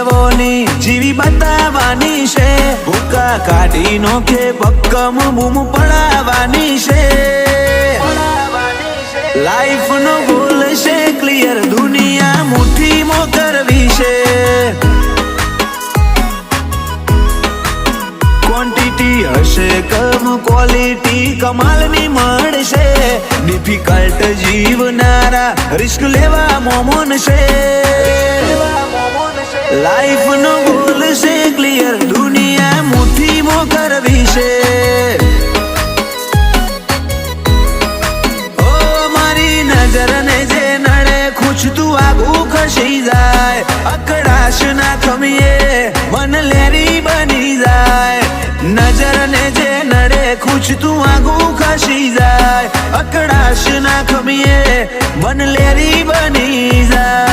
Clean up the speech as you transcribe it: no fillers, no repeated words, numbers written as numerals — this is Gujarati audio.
લેવોની જીવી બતાવવાની છે ભૂકા કાઢી નોખે ભક્કમ બૂમ પડાવવાની છે લાઈફ નો ગોલ છે ક્લિયર દુનિયા મુઠ્ઠીમાં કરવી છે ક્વોન્ટિટી હશે કમ ક્વોલિટી કમાલની મળશે ડિફિકલ્ટ જીવનારા રિસ્ક લેવા મોમન છે લાઈફ નો ગોલ છે ક્લિયર દુનિયા મુઠ્ઠીમાં કરવી છે ઓ મારી નજરને જે નડે ખૂંચતું આગું ખસી જાય અકળાશ ના ખમીએ મન લેરી બની જાય નજરને જે નડે ખૂંચતું આગું ખસી જાય અકળાશ ના ખમીએ મન લેરી બની જાય